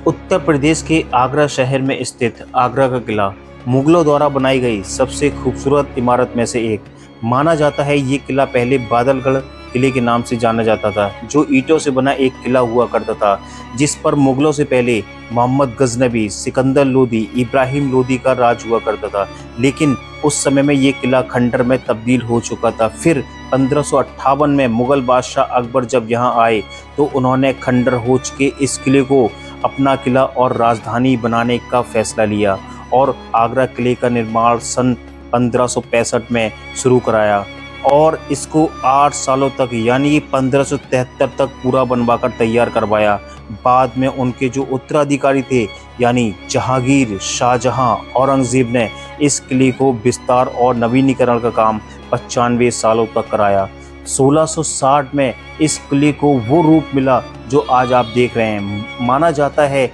उत्तर प्रदेश के आगरा शहर में स्थित आगरा का किला मुगलों द्वारा बनाई गई सबसे खूबसूरत इमारत में से एक माना जाता है। ये किला पहले बादलगढ़ किले के नाम से जाना जाता था, जो ईंटों से बना एक किला हुआ करता था, जिस पर मुगलों से पहले मोहम्मद गजनबी, सिकंदर लोदी, इब्राहिम लोदी का राज हुआ करता था। लेकिन उस समय में ये किला खंडर में तब्दील हो चुका था। फिर 1558 में मुगल बादशाह अकबर जब यहाँ आए तो उन्होंने खंडर हो चुके इस किले को अपना किला और राजधानी बनाने का फैसला लिया और आगरा किले का निर्माण सन 1565 में शुरू कराया और इसको 8 सालों तक यानी 1573 तक पूरा बनवाकर तैयार करवाया। बाद में उनके जो उत्तराधिकारी थे यानी जहांगीर, शाहजहां, औरंगजेब ने इस किले को विस्तार और नवीनीकरण का काम 95 सालों तक कराया। 1660 में इस किले को वो रूप मिला जो आज आप देख रहे हैं। माना जाता है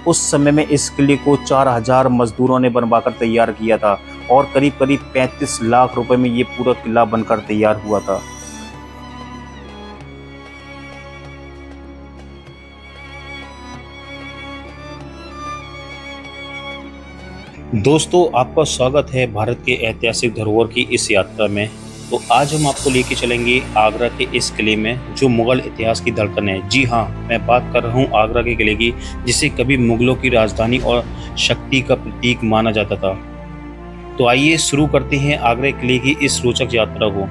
उस समय में इस किले को 4000 मजदूरों ने बनवाकर तैयार किया था और करीब 35 लाख रुपए में ये पूरा किला बनकर तैयार हुआ था। दोस्तों, आपका स्वागत है भारत के ऐतिहासिक धरोहर की इस यात्रा में। तो आज हम आपको लेके चलेंगे आगरा के इस किले में जो मुगल इतिहास की धड़कन है। जी हाँ, मैं बात कर रहा हूँ आगरा के किले की, जिसे कभी मुगलों की राजधानी और शक्ति का प्रतीक माना जाता था। तो आइए शुरू करते हैं आगरा किले की इस रोचक यात्रा को।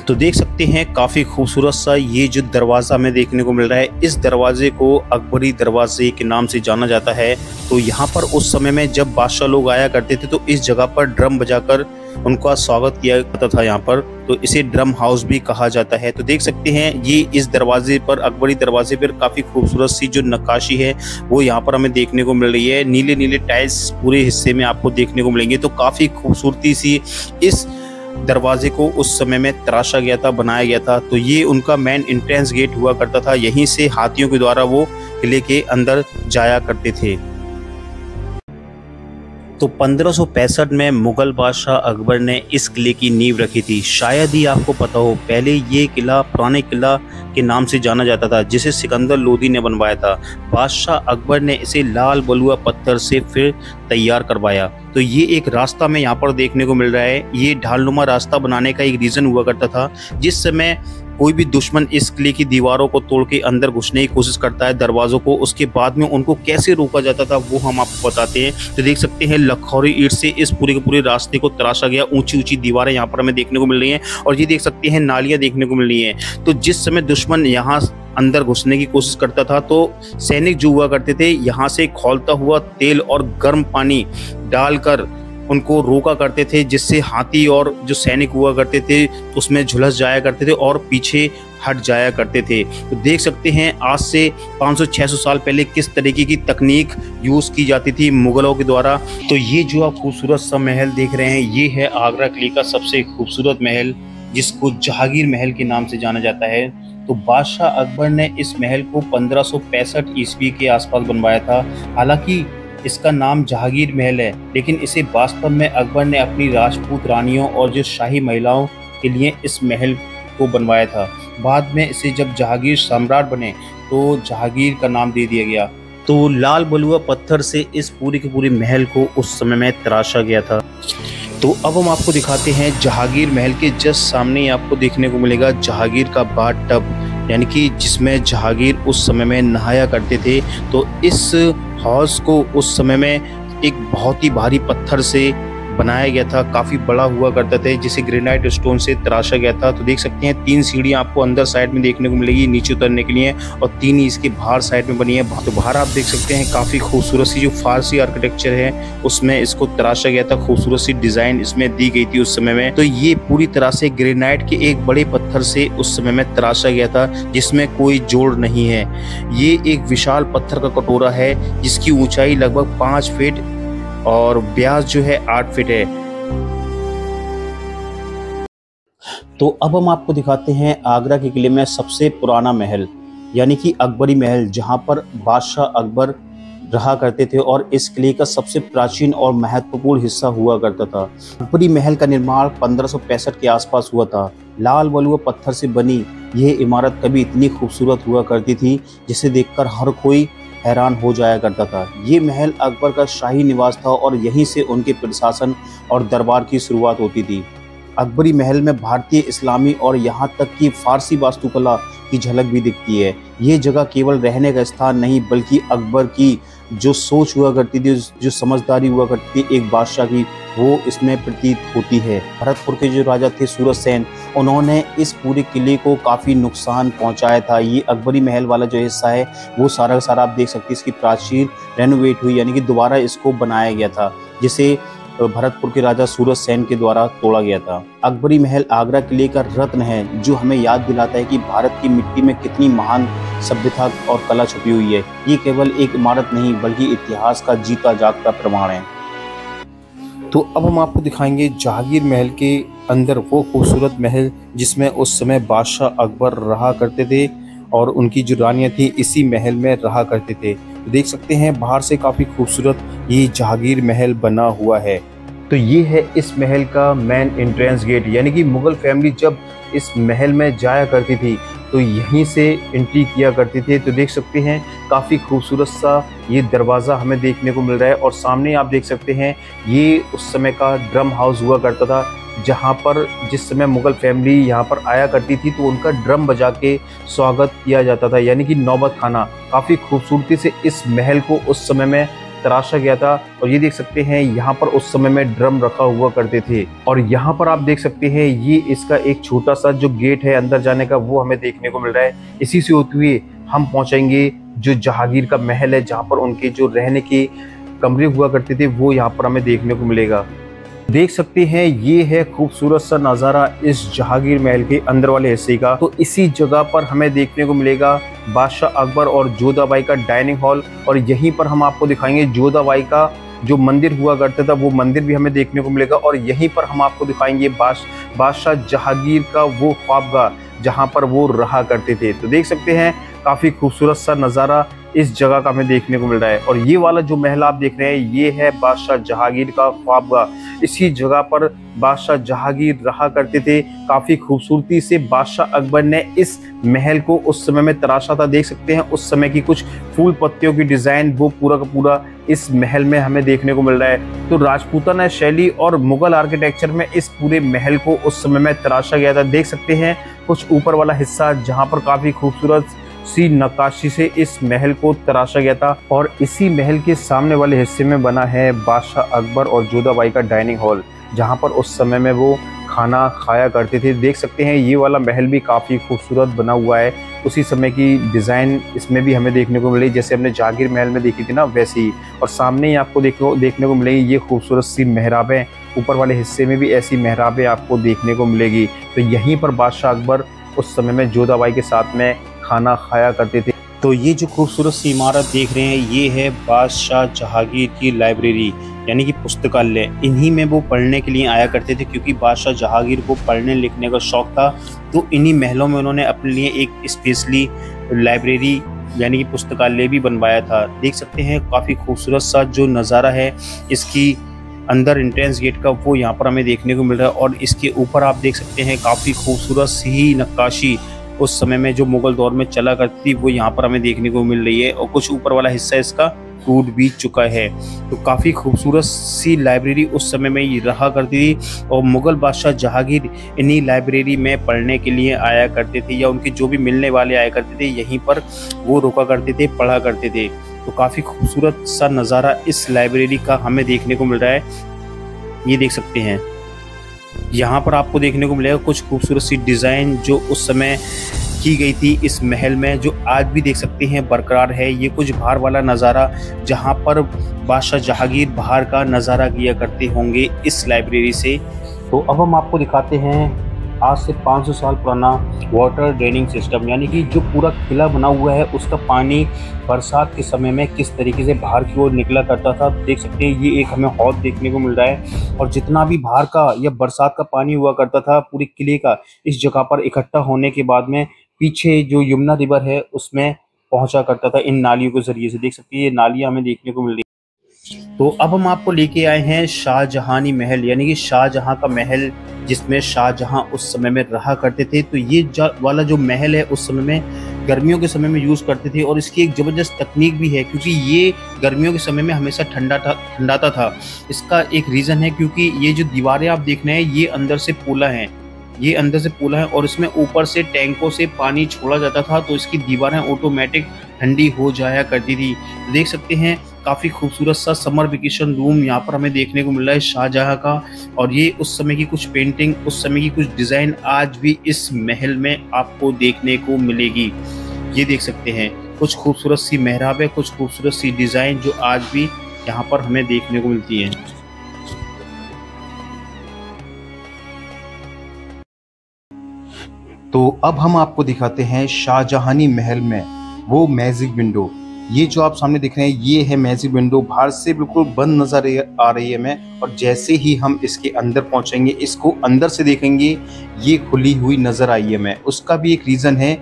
तो देख सकते हैं काफ़ी खूबसूरत सा ये जो दरवाज़ा हमें देखने को मिल रहा है, इस दरवाजे को अकबरी दरवाजे के नाम से जाना जाता है। तो यहाँ पर उस समय में जब बादशाह लोग आया करते थे तो इस जगह पर ड्रम बजाकर उनका स्वागत किया जाता था यहाँ पर, तो इसे ड्रम हाउस भी कहा जाता है। तो देख सकते हैं ये इस दरवाजे पर, अकबरी दरवाजे पर काफ़ी खूबसूरत सी जो नक्काशी है वो यहाँ पर हमें देखने को मिल रही है। नीले नीले टाइल्स पूरे हिस्से में आपको देखने को मिलेंगे। तो काफ़ी खूबसूरती सी इस दरवाजे को उस समय में तराशा गया था, बनाया गया था। तो ये उनका मेन एंट्रेंस गेट हुआ करता था, यहीं से हाथियों के द्वारा वो किले के अंदर जाया करते थे। तो 1565 में मुगल बादशाह अकबर ने इस किले की नींव रखी थी। शायद ही आपको पता हो, पहले ये किला पुराने किला के नाम से जाना जाता था, जिसे सिकंदर लोदी ने बनवाया था। बादशाह अकबर ने इसे लाल बलुआ पत्थर से फिर तैयार करवाया। तो ये एक रास्ता में यहाँ पर देखने को मिल रहा है। ये ढालनुमा रास्ता बनाने का एक रीज़न हुआ करता था। जिस समय कोई भी दुश्मन इस किले की दीवारों को तोड़ के अंदर घुसने की कोशिश करता है, दरवाज़ों को, उसके बाद में उनको कैसे रोका जाता था वो हम आपको बताते हैं। तो देख सकते हैं लखौरी ईंट से इस पूरे के पूरे रास्ते को तराशा गया। ऊंची ऊंची दीवारें यहाँ पर हमें देखने को मिल रही हैं और ये देख सकते हैं नालियाँ देखने को मिल रही हैं। तो जिस समय दुश्मन यहाँ अंदर घुसने की कोशिश करता था तो सैनिक जो हुआ करते थे यहाँ से खौलता हुआ तेल और गर्म पानी डालकर उनको रोका करते थे, जिससे हाथी और जो सैनिक हुआ करते थे उसमें झुलस जाया करते थे और पीछे हट जाया करते थे। तो देख सकते हैं आज से 500-600 साल पहले किस तरीके की तकनीक यूज़ की जाती थी मुगलों के द्वारा। तो ये जो आप खूबसूरत सा महल देख रहे हैं, ये है आगरा किले का सबसे खूबसूरत महल, जिसको जहांगीर महल के नाम से जाना जाता है। तो बादशाह अकबर ने इस महल को 1565 ईस्वी के आसपास बनवाया था। हालांकि इसका नाम जहांगीर महल है, लेकिन इसे वास्तव में अकबर ने अपनी राजपूत रानियों और जो शाही महिलाओं के लिए इस महल को बनवाया था। बाद में इसे जब जहांगीर सम्राट बने तो जहांगीर का नाम दे दिया गया। तो लाल बलुआ पत्थर से इस पूरे के पूरे महल को उस समय में तराशा गया था। तो अब हम आपको दिखाते हैं जहांगीर महल के जस्ट सामने ही आपको देखने को मिलेगा जहांगीर का बाथ टब, यानी कि जिसमें जहांगीर उस समय में नहाया करते थे। तो इस हाउस को उस समय में एक बहुत ही भारी पत्थर से बनाया गया था, काफ़ी बड़ा हुआ करता था, जिसे ग्रेनाइट स्टोन से तराशा गया था। तो देख सकते हैं 3 सीढ़ियाँ आपको अंदर साइड में देखने को मिलेगी नीचे उतरने के लिए, और 3 ही इसके बाहर साइड में बनी है। तो बाहर आप देख सकते हैं काफ़ी खूबसूरत सी जो फारसी आर्किटेक्चर है उसमें इसको तराशा गया था, खूबसूरत सी डिज़ाइन इसमें दी गई थी उस समय में। तो ये पूरी तरह से ग्रेनाइट के एक बड़े पत्थर से उस समय में तराशा गया था, जिसमें कोई जोड़ नहीं है। ये एक विशाल पत्थर का कटोरा है जिसकी ऊंचाई लगभग 5 फीट और व्यास जो है 8 फीट है। तो अब हम आपको दिखाते हैं आगरा के किले में सबसे पुराना महल, यानी कि अकबरी महल, जहां पर बादशाह अकबर रहा करते थे और इस किले का सबसे प्राचीन और महत्वपूर्ण हिस्सा हुआ करता था। अकबरी महल का निर्माण 1565 के आसपास हुआ था। लाल बलुआ पत्थर से बनी यह इमारत कभी इतनी खूबसूरत हुआ करती थी जिसे देखकर हर कोई हैरान हो जाया करता था। ये महल अकबर का शाही निवास था और यहीं से उनके प्रशासन और दरबार की शुरुआत होती थी। अकबरी महल में भारतीय, इस्लामी और यहाँ तक कि फारसी वास्तुकला की झलक भी दिखती है। ये जगह केवल रहने का स्थान नहीं बल्कि अकबर की जो सोच हुआ करती थी, जो समझदारी हुआ करती थी एक बादशाह की, वो इसमें प्रतीत होती है। भरतपुर के जो राजा थे सूरज सेन, उन्होंने इस पूरे किले को काफ़ी नुकसान पहुंचाया था। ये अकबरी महल वाला जो हिस्सा है वो सारा का सारा आप देख सकते हैं इसकी प्राचीर रेनोवेट हुई, यानी कि दोबारा इसको बनाया गया था, जिसे भरतपुर के राजा सूरज सेन के द्वारा तोड़ा गया था। अकबरी महल आगरा किले का रत्न है जो हमें याद दिलाता है कि भारत की मिट्टी में कितनी महान सभ्यता और कला छुपी हुई है। ये केवल एक इमारत नहीं बल्कि इतिहास का जीता जागता प्रमाण है। तो अब हम आपको दिखाएंगे जहांगीर महल के अंदर वो खूबसूरत महल जिसमें उस समय बादशाह अकबर रहा करते थे और उनकी जो रानियां थी इसी महल में रहा करते थे। तो देख सकते हैं बाहर से काफ़ी खूबसूरत ये जहांगीर महल बना हुआ है। तो ये है इस महल का मेन एंट्रेंस गेट, यानी कि मुग़ल फैमिली जब इस महल में जाया करती थी तो यहीं से एंट्री किया करते थे। तो देख सकते हैं काफ़ी खूबसूरत सा ये दरवाज़ा हमें देखने को मिल रहा है और सामने आप देख सकते हैं ये उस समय का ड्रम हाउस हुआ करता था, जहाँ पर जिस समय मुग़ल फैमिली यहाँ पर आया करती थी तो उनका ड्रम बजा के स्वागत किया जाता था, यानी कि नौबत खाना। काफ़ी खूबसूरती से इस महल को उस समय में तराशा गया था और ये देख सकते हैं यहाँ पर उस समय में ड्रम रखा हुआ करते थे। और यहाँ पर आप देख सकते हैं ये इसका एक छोटा सा जो गेट है अंदर जाने का वो हमें देखने को मिल रहा है। इसी से होते हुए हम पहुँचेंगे जो जहांगीर का महल है, जहाँ पर उनके जो रहने के कमरे हुआ करते थे वो यहाँ पर हमें देखने को मिलेगा। देख सकते हैं ये है खूबसूरत सा नज़ारा इस जहांगीर महल के अंदर वाले हिस्से का। तो इसी जगह पर हमें देखने को मिलेगा बादशाह अकबर और जोधाबाई का डाइनिंग हॉल, और यहीं पर हम आपको दिखाएंगे जोधाबाई का जो मंदिर हुआ करता था वो मंदिर भी हमें देखने को मिलेगा। और यहीं पर हम आपको दिखाएंगे बादशाह जहांगीर का वो ख्वाबगाह जहाँ पर वो रहा करते थे। तो देख सकते हैं काफ़ी खूबसूरत सा नज़ारा इस जगह का हमें देखने को मिल रहा है। और ये वाला जो महल आप देख रहे हैं ये है बादशाह जहांगीर का ख्वाबगाह। इसी जगह पर बादशाह जहांगीर रहा करते थे। काफ़ी खूबसूरती से बादशाह अकबर ने इस महल को उस समय में तराशा था। देख सकते हैं उस समय की कुछ फूल पत्तियों की डिज़ाइन वो पूरा का पूरा इस महल में हमें देखने को मिल रहा है। तो राजपूताना शैली और मुग़ल आर्किटेक्चर में इस पूरे महल को उस समय में तराशा गया था। देख सकते हैं कुछ ऊपर वाला हिस्सा जहाँ पर काफ़ी खूबसूरत सी नक्काशी से इस महल को तराशा गया था। और इसी महल के सामने वाले हिस्से में बना है बादशाह अकबर और जोधाबाई का डाइनिंग हॉल, जहां पर उस समय में वो खाना खाया करते थे। देख सकते हैं ये वाला महल भी काफ़ी खूबसूरत बना हुआ है। उसी समय की डिज़ाइन इसमें भी हमें देखने को मिली, जैसे हमने जहांगीर महल में देखी थी ना वैसे ही। और सामने ही आपको देखने को मिलेगी ये खूबसूरत सी मेहराबें। ऊपर वाले हिस्से में भी ऐसी मेहराबें आपको देखने को मिलेगी। तो यहीं पर बादशाह अकबर उस समय में जोधाबाई के साथ में खाना खाया करते थे। तो ये जो खूबसूरत सी इमारत देख रहे हैं ये है बादशाह जहांगीर की लाइब्रेरी, यानी कि पुस्तकालय। इन्हीं में वो पढ़ने के लिए आया करते थे क्योंकि बादशाह जहांगीर को पढ़ने लिखने का शौक था। तो इन्हीं महलों में उन्होंने अपने लिए एक स्पेशली लाइब्रेरी यानी कि पुस्तकालय भी बनवाया था। देख सकते हैं काफ़ी खूबसूरत सा जो नज़ारा है इसकी अंदर एंट्रेंस गेट का वो यहाँ पर हमें देखने को मिल रहा है। और इसके ऊपर आप देख सकते हैं काफ़ी खूबसूरत सी नक्काशी उस समय में जो मुग़ल दौर में चला करती थी वो यहाँ पर हमें देखने को मिल रही है। और कुछ ऊपर वाला हिस्सा इसका टूट भी चुका है। तो काफ़ी खूबसूरत सी लाइब्रेरी उस समय में ये रहा करती थी और मुग़ल बादशाह जहांगीर इन्हीं लाइब्रेरी में पढ़ने के लिए आया करते थे, या उनके जो भी मिलने वाले आया करते थे यहीं पर वो रुका करते थे, पढ़ा करते थे। तो काफ़ी खूबसूरत सा नज़ारा इस लाइब्रेरी का हमें देखने को मिल रहा है। ये देख सकते हैं यहाँ पर आपको देखने को मिलेगा कुछ खूबसूरत सी डिज़ाइन जो उस समय की गई थी इस महल में, जो आज भी देख सकते हैं बरकरार है। ये कुछ बाहर वाला नज़ारा जहाँ पर बादशाह जहांगीर बाहर का नज़ारा किया करते होंगे इस लाइब्रेरी से। तो अब हम आपको दिखाते हैं आज से 500 साल पुराना वाटर ड्रेनिंग सिस्टम, यानी कि जो पूरा किला बना हुआ है उसका पानी बरसात के समय में किस तरीके से बाहर की ओर निकला करता था। देख सकते हैं ये एक हमें हौद देखने को मिल रहा है और जितना भी बाहर का या बरसात का पानी हुआ करता था पूरे किले का इस जगह पर इकट्ठा होने के बाद में पीछे जो यमुना रिवर है उसमें पहुंचा करता था इन नालियों के जरिए से। देख सकते हैं ये नालियाँ हमें देखने को मिल रही। तो अब हम आपको लेके आए हैं शाहजहानी महल, यानी कि शाहजहां का महल जिसमें शाहजहां उस समय में रहा करते थे। तो ये वाला जो महल है उस समय में गर्मियों के समय में यूज़ करते थे और इसकी एक ज़बरदस्त तकनीक भी है क्योंकि ये गर्मियों के समय में हमेशा ठंडाता था। इसका एक रीज़न है क्योंकि ये जो दीवारें आप देख रहे हैं ये अंदर से पोला हैं। ये अंदर से पोला है और इसमें ऊपर से टैंकों से पानी छोड़ा जाता था तो इसकी दीवारें ऑटोमेटिक ठंडी हो जाया करती थी। देख सकते हैं काफ़ी खूबसूरत सा समर वेकेशन रूम यहाँ पर हमें देखने को मिल रहा है शाहजहाँ का। और ये उस समय की कुछ पेंटिंग, उस समय की कुछ डिज़ाइन आज भी इस महल में आपको देखने को मिलेगी। ये देख सकते हैं कुछ खूबसूरत सी मेहराब है, कुछ खूबसूरत सी डिज़ाइन जो आज भी यहाँ पर हमें देखने को मिलती हैं। तो अब हम आपको दिखाते हैं शाहजहानी महल में वो मैजिक विंडो। ये जो आप सामने देख रहे हैं ये है मैजिक विंडो। बाहर से बिल्कुल बंद नजर आ रही है हमें, और जैसे ही हम इसके अंदर पहुंचेंगे, इसको अंदर से देखेंगे, ये खुली हुई नजर आई है हमें। उसका भी एक रीज़न है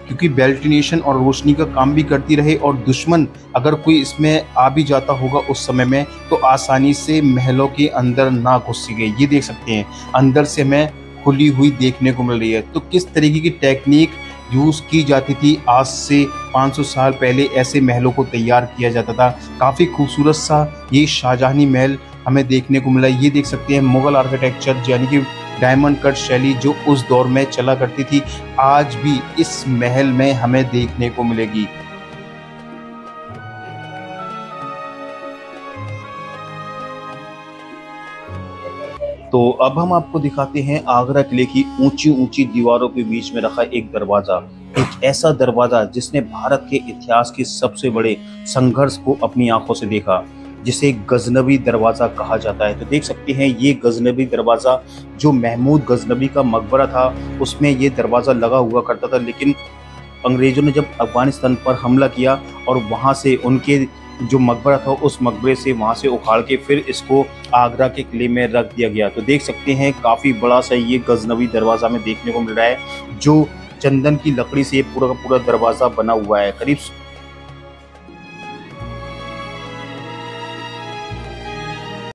क्योंकि वेंटिलेशन और रोशनी का काम भी करती रहे, और दुश्मन अगर कोई इसमें आ भी जाता होगा उस समय में तो आसानी से महलों के अंदर ना घुस सके। ये देख सकते हैं अंदर से हमें खुली हुई देखने को मिल रही है। तो किस तरीके की टेक्निक यूज़ की जाती थी, आज से 500 साल पहले ऐसे महलों को तैयार किया जाता था। काफ़ी खूबसूरत सा ये शाहजहानी महल हमें देखने को मिला। ये देख सकते हैं मुगल आर्किटेक्चर यानी कि डायमंड कट शैली जो उस दौर में चला करती थी, आज भी इस महल में हमें देखने को मिलेगी। तो अब हम आपको दिखाते हैं आगरा किले की ऊंची ऊंची दीवारों के बीच में रखा एक दरवाजा, एक ऐसा दरवाजा जिसने भारत के इतिहास के सबसे बड़े संघर्ष को अपनी आंखों से देखा, जिसे गजनवी दरवाजा कहा जाता है। तो देख सकते हैं ये गजनवी दरवाजा जो महमूद गजनवी का मकबरा था उसमें ये दरवाजा लगा हुआ करता था, लेकिन अंग्रेजों ने जब अफगानिस्तान पर हमला किया और वहाँ से उनके जो मकबरा था उस मकबरे से वहाँ से उखाड़ के फिर इसको आगरा के किले में रख दिया गया। तो देख सकते हैं काफ़ी बड़ा सा ये गजनवी दरवाज़ा में देखने को मिल रहा है जो चंदन की लकड़ी से पूरा का पूरा दरवाज़ा बना हुआ है। करीब